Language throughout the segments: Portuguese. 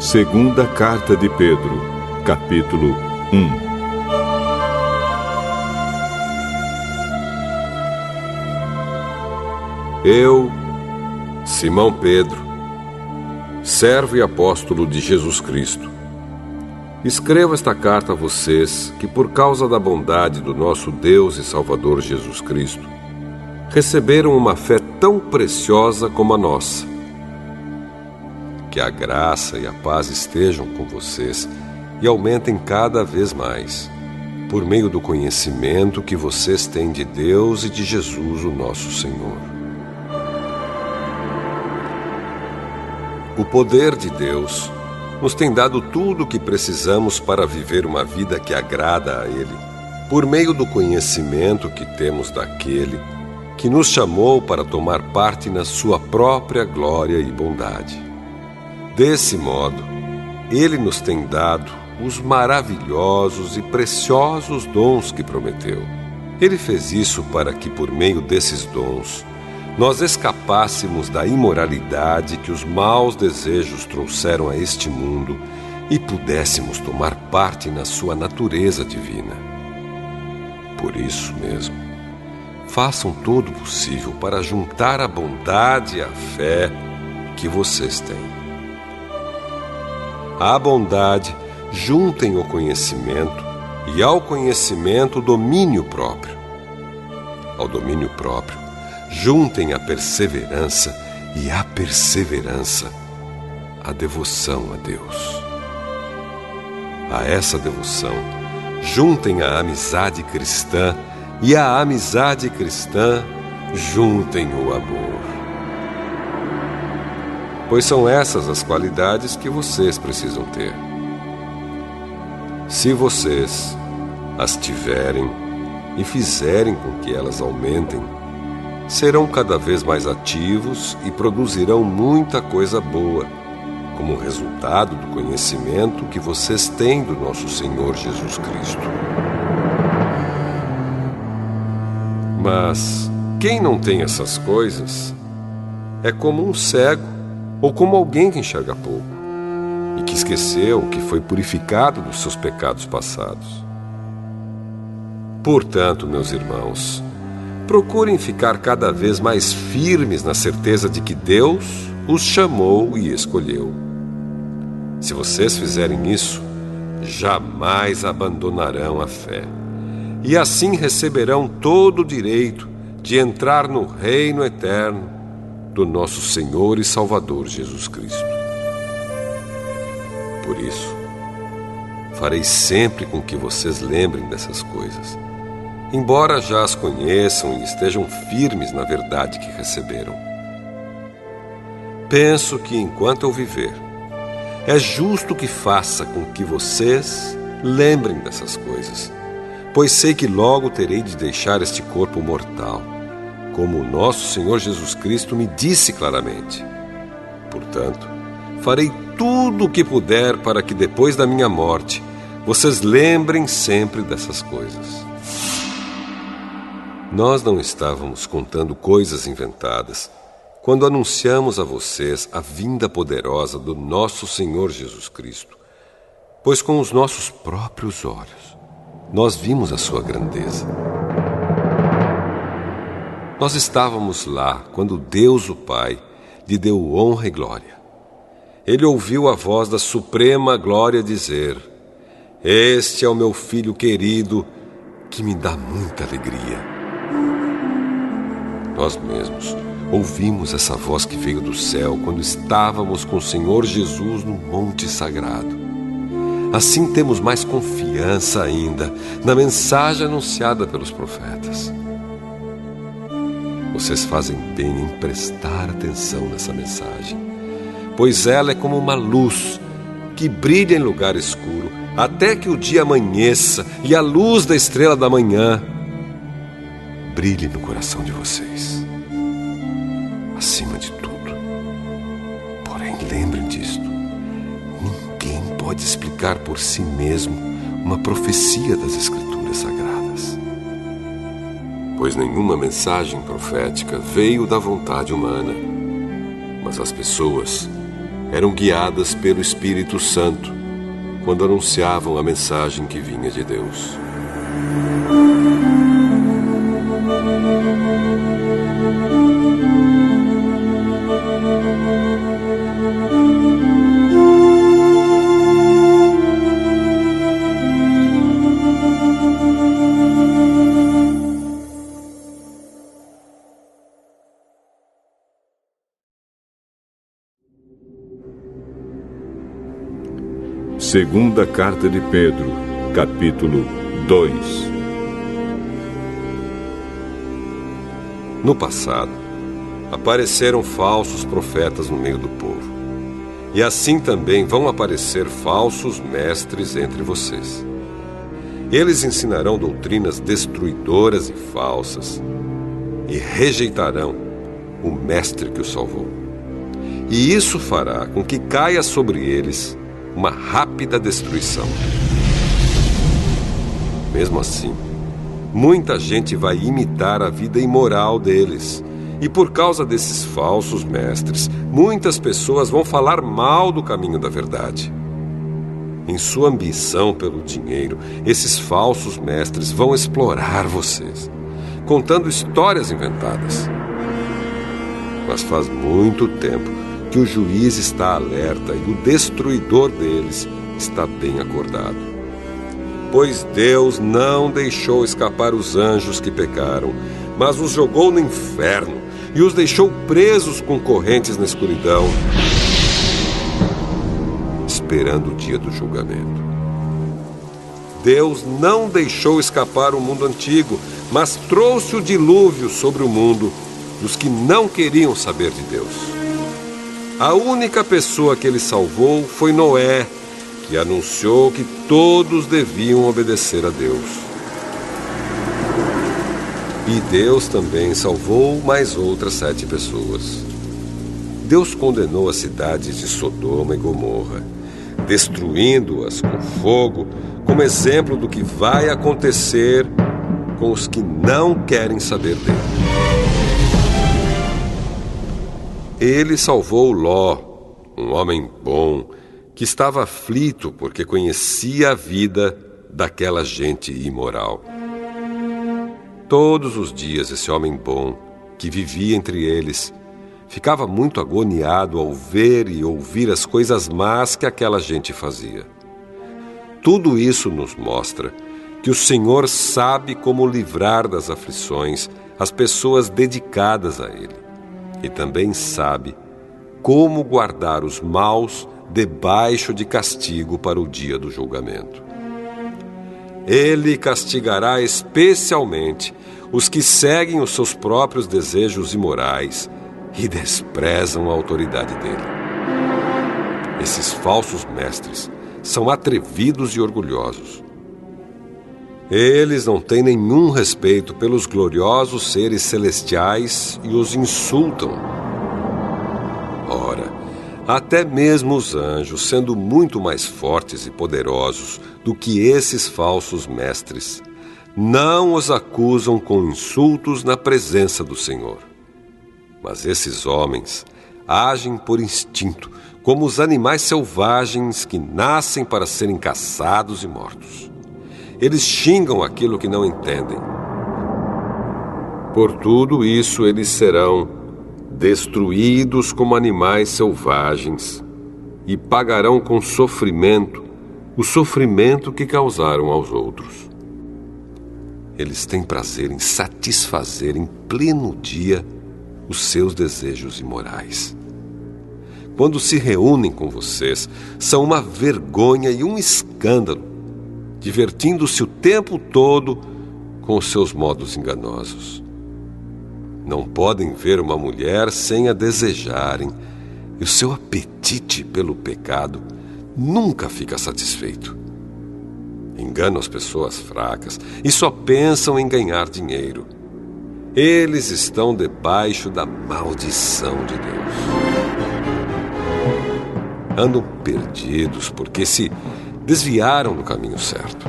Segunda Carta de Pedro, capítulo 1. Eu, Simão Pedro, servo e apóstolo de Jesus Cristo, escrevo esta carta a vocês que, por causa da bondade do nosso Deus e Salvador Jesus Cristo, receberam uma fé tão preciosa como a nossa. Que a graça e a paz estejam com vocês e aumentem cada vez mais, por meio do conhecimento que vocês têm de Deus e de Jesus, o nosso Senhor. O poder de Deus nos tem dado tudo o que precisamos para viver uma vida que agrada a Ele, por meio do conhecimento que temos daquele que nos chamou para tomar parte na sua própria glória e bondade. Desse modo, Ele nos tem dado os maravilhosos e preciosos dons que prometeu. Ele fez isso para que, por meio desses dons, nós escapássemos da imoralidade que os maus desejos trouxeram a este mundo e pudéssemos tomar parte na sua natureza divina. Por isso mesmo, façam todo o possível para juntar a bondade e a fé que vocês têm. À bondade, juntem o conhecimento, e ao conhecimento, o domínio próprio. Ao domínio próprio, juntem a perseverança, e à perseverança, a devoção a Deus. A essa devoção, juntem a amizade cristã, e à amizade cristã, juntem o amor. Pois são essas as qualidades que vocês precisam ter. Se vocês as tiverem e fizerem com que elas aumentem, serão cada vez mais ativos e produzirão muita coisa boa, como resultado do conhecimento que vocês têm do nosso Senhor Jesus Cristo. Mas quem não tem essas coisas é como um cego ou como alguém que enxerga pouco e que esqueceu que foi purificado dos seus pecados passados. Portanto, meus irmãos, procurem ficar cada vez mais firmes na certeza de que Deus os chamou e escolheu. Se vocês fizerem isso, jamais abandonarão a fé, e assim receberão todo o direito de entrar no reino eterno do nosso Senhor e Salvador Jesus Cristo. Por isso, farei sempre com que vocês lembrem dessas coisas, embora já as conheçam e estejam firmes na verdade que receberam. Penso que, enquanto eu viver, é justo que faça com que vocês lembrem dessas coisas, pois sei que logo terei de deixar este corpo mortal, como o nosso Senhor Jesus Cristo me disse claramente. Portanto, farei tudo o que puder para que depois da minha morte, vocês lembrem sempre dessas coisas. Nós não estávamos contando coisas inventadas quando anunciamos a vocês a vinda poderosa do nosso Senhor Jesus Cristo, pois com os nossos próprios olhos nós vimos a sua grandeza. Nós estávamos lá quando Deus, o Pai, lhe deu honra e glória. Ele ouviu a voz da suprema glória dizer: "Este é o meu filho querido, que me dá muita alegria." Nós mesmos ouvimos essa voz que veio do céu quando estávamos com o Senhor Jesus no Monte Sagrado. Assim temos mais confiança ainda na mensagem anunciada pelos profetas. Vocês fazem bem em prestar atenção nessa mensagem, pois ela é como uma luz que brilha em lugar escuro, até que o dia amanheça e a luz da estrela da manhã brilhe no coração de vocês. Acima de tudo, porém, lembrem disto: ninguém pode explicar por si mesmo uma profecia das Escrituras Sagradas, pois nenhuma mensagem profética veio da vontade humana, mas as pessoas eram guiadas pelo Espírito Santo quando anunciavam a mensagem que vinha de Deus. Segunda Carta de Pedro, capítulo 2. No passado, apareceram falsos profetas no meio do povo. E assim também vão aparecer falsos mestres entre vocês. Eles ensinarão doutrinas destruidoras e falsas e rejeitarão o mestre que os salvou. E isso fará com que caia sobre eles uma rápida destruição. Mesmo assim, muita gente vai imitar a vida imoral deles. E por causa desses falsos mestres, muitas pessoas vão falar mal do caminho da verdade. Em sua ambição pelo dinheiro, esses falsos mestres vão explorar vocês, contando histórias inventadas. Mas faz muito tempo que o juiz está alerta e o destruidor deles está bem acordado. Pois Deus não deixou escapar os anjos que pecaram, mas os jogou no inferno e os deixou presos com correntes na escuridão, esperando o dia do julgamento. Deus não deixou escapar o mundo antigo, mas trouxe o dilúvio sobre o mundo dos que não queriam saber de Deus. A única pessoa que ele salvou foi Noé, que anunciou que todos deviam obedecer a Deus. E Deus também salvou mais outras 7 pessoas. Deus condenou as cidades de Sodoma e Gomorra, destruindo-as com fogo, como exemplo do que vai acontecer com os que não querem saber dele. Ele salvou Ló, um homem bom, que estava aflito porque conhecia a vida daquela gente imoral. Todos os dias esse homem bom, que vivia entre eles, ficava muito agoniado ao ver e ouvir as coisas más que aquela gente fazia. Tudo isso nos mostra que o Senhor sabe como livrar das aflições as pessoas dedicadas a Ele. E também sabe como guardar os maus debaixo de castigo para o dia do julgamento. Ele castigará especialmente os que seguem os seus próprios desejos imorais e desprezam a autoridade dele. Esses falsos mestres são atrevidos e orgulhosos. Eles não têm nenhum respeito pelos gloriosos seres celestiais e os insultam. Ora, até mesmo os anjos, sendo muito mais fortes e poderosos do que esses falsos mestres, não os acusam com insultos na presença do Senhor. Mas esses homens agem por instinto, como os animais selvagens que nascem para serem caçados e mortos. Eles xingam aquilo que não entendem. Por tudo isso, eles serão destruídos como animais selvagens e pagarão com sofrimento o sofrimento que causaram aos outros. Eles têm prazer em satisfazer em pleno dia os seus desejos imorais. Quando se reúnem com vocês, são uma vergonha e um escândalo, divertindo-se o tempo todo com os seus modos enganosos. Não podem ver uma mulher sem a desejarem, e o seu apetite pelo pecado nunca fica satisfeito. Enganam as pessoas fracas e só pensam em ganhar dinheiro. Eles estão debaixo da maldição de Deus. Andam perdidos porque se desviaram do caminho certo.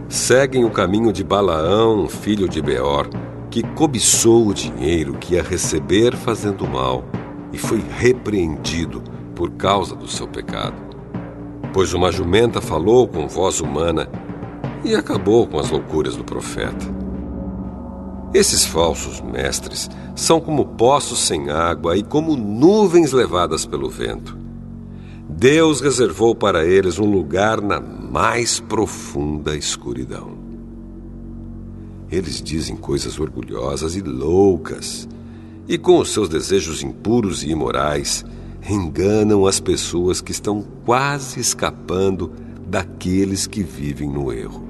Seguem o caminho de Balaão, filho de Beor, que cobiçou o dinheiro que ia receber fazendo mal e foi repreendido por causa do seu pecado. Pois uma jumenta falou com voz humana e acabou com as loucuras do profeta. Esses falsos mestres são como poços sem água e como nuvens levadas pelo vento. Deus reservou para eles um lugar na mais profunda escuridão. Eles dizem coisas orgulhosas e loucas, e com os seus desejos impuros e imorais, enganam as pessoas que estão quase escapando daqueles que vivem no erro.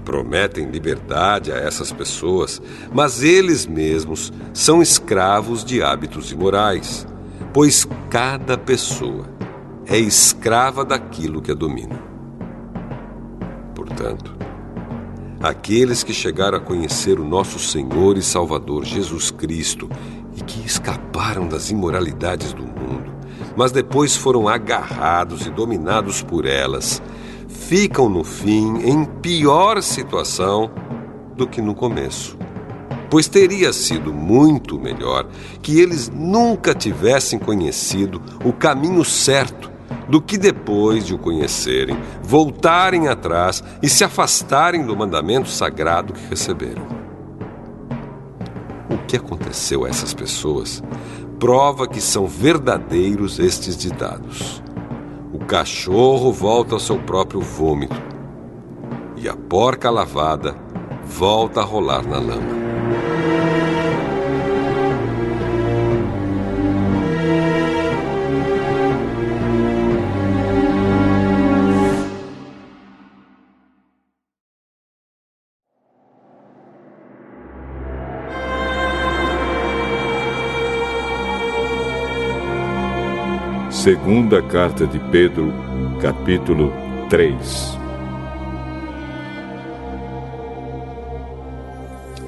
Prometem liberdade a essas pessoas, mas eles mesmos são escravos de hábitos imorais, pois cada pessoa é escrava daquilo que a domina. Portanto, aqueles que chegaram a conhecer o nosso Senhor e Salvador Jesus Cristo e que escaparam das imoralidades do mundo, mas depois foram agarrados e dominados por elas, ficam no fim em pior situação do que no começo. Pois teria sido muito melhor que eles nunca tivessem conhecido o caminho certo do que depois de o conhecerem, voltarem atrás e se afastarem do mandamento sagrado que receberam. O que aconteceu a essas pessoas prova que são verdadeiros estes ditados. O cachorro volta ao seu próprio vômito e a porca lavada volta a rolar na lama. Segunda Carta de Pedro, capítulo 3.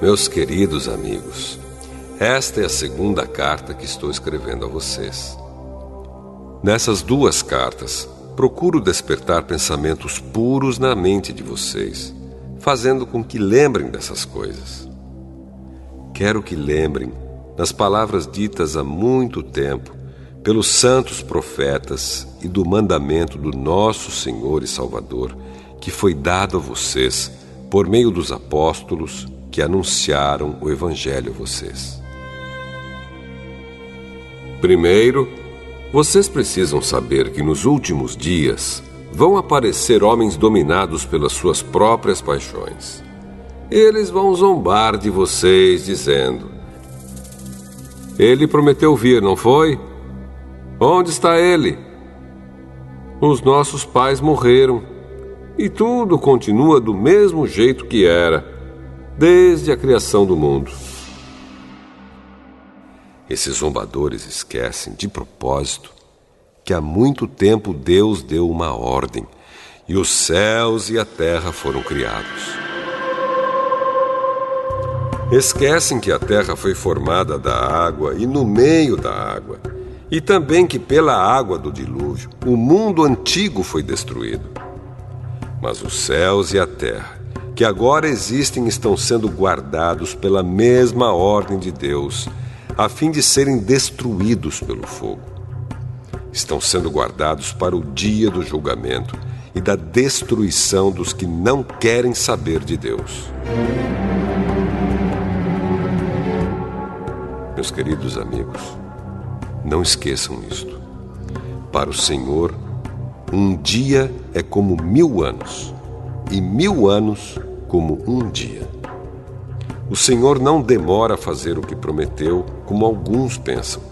Meus queridos amigos, esta é a segunda carta que estou escrevendo a vocês. Nessas duas cartas, procuro despertar pensamentos puros na mente de vocês, fazendo com que lembrem dessas coisas. Quero que lembrem das palavras ditas há muito tempo pelos santos profetas e do mandamento do nosso Senhor e Salvador, que foi dado a vocês por meio dos apóstolos que anunciaram o Evangelho a vocês. Primeiro, vocês precisam saber que nos últimos dias vão aparecer homens dominados pelas suas próprias paixões. Eles vão zombar de vocês, dizendo: "Ele prometeu vir, não foi? Onde está ele? Os nossos pais morreram e tudo continua do mesmo jeito que era, desde a criação do mundo." Esses zombadores esquecem, de propósito, que há muito tempo Deus deu uma ordem e os céus e a terra foram criados. Esquecem que a terra foi formada da água e no meio da água, e também que pela água do dilúvio o mundo antigo foi destruído. Mas os céus e a terra, que agora existem, estão sendo guardados pela mesma ordem de Deus, a fim de serem destruídos pelo fogo. Estão sendo guardados para o dia do julgamento e da destruição dos que não querem saber de Deus. Meus queridos amigos, não esqueçam isto. Para o Senhor, um dia é como 1000 anos, e 1000 anos como um dia. O Senhor não demora a fazer o que prometeu, como alguns pensam.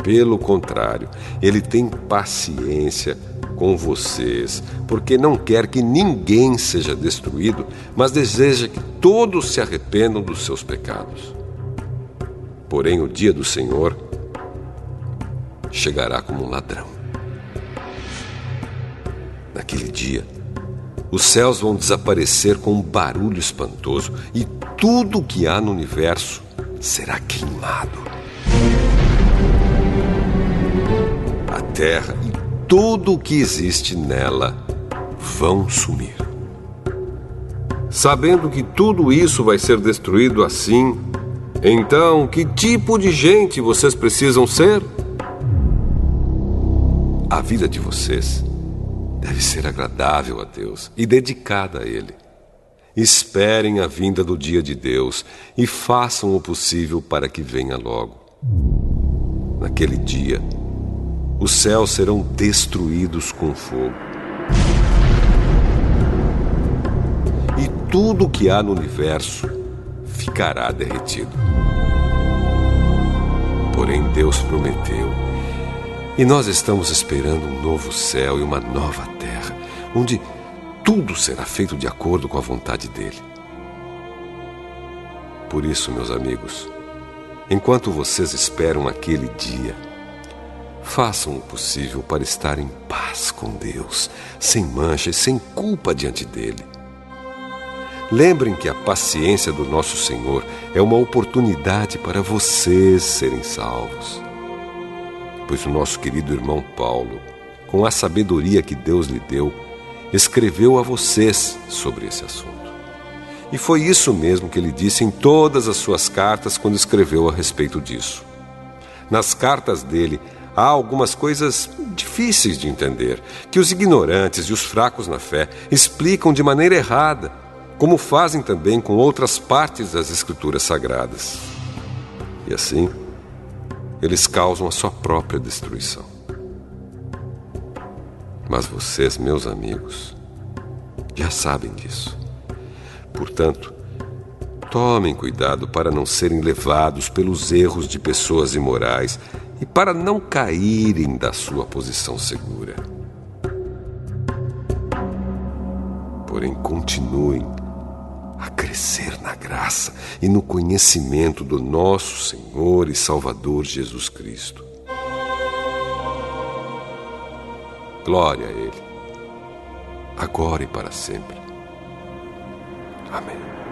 Pelo contrário, Ele tem paciência com vocês, porque não quer que ninguém seja destruído, mas deseja que todos se arrependam dos seus pecados. Porém, o dia do Senhor chegará como um ladrão. Naquele dia, os céus vão desaparecer com um barulho espantoso e tudo o que há no universo será queimado. A terra e tudo o que existe nela vão sumir. Sabendo que tudo isso vai ser destruído assim, Então, que tipo de gente vocês precisam ser? A vida de vocês deve ser agradável a Deus e dedicada a Ele. Esperem a vinda do dia de Deus e façam o possível para que venha logo. Naquele dia, os céus serão destruídos com fogo. E tudo o que há no universo ficará derretido. Porém, Deus prometeu, e nós estamos esperando um novo céu e uma nova terra, onde tudo será feito de acordo com a vontade dele. Por isso, meus amigos, enquanto vocês esperam aquele dia, façam o possível para estar em paz com Deus, sem mancha e sem culpa diante dele. Lembrem que a paciência do nosso Senhor é uma oportunidade para vocês serem salvos. Pois o nosso querido irmão Paulo, com a sabedoria que Deus lhe deu, escreveu a vocês sobre esse assunto. E foi isso mesmo que ele disse em todas as suas cartas quando escreveu a respeito disso. Nas cartas dele, há algumas coisas difíceis de entender, que os ignorantes e os fracos na fé explicam de maneira errada, como fazem também com outras partes das Escrituras Sagradas. E assim, eles causam a sua própria destruição. Mas vocês, meus amigos, já sabem disso. Portanto, tomem cuidado para não serem levados pelos erros de pessoas imorais e para não caírem da sua posição segura. Porém, continuem a crescer na graça e no conhecimento do nosso Senhor e Salvador Jesus Cristo. Glória a Ele, agora e para sempre. Amém.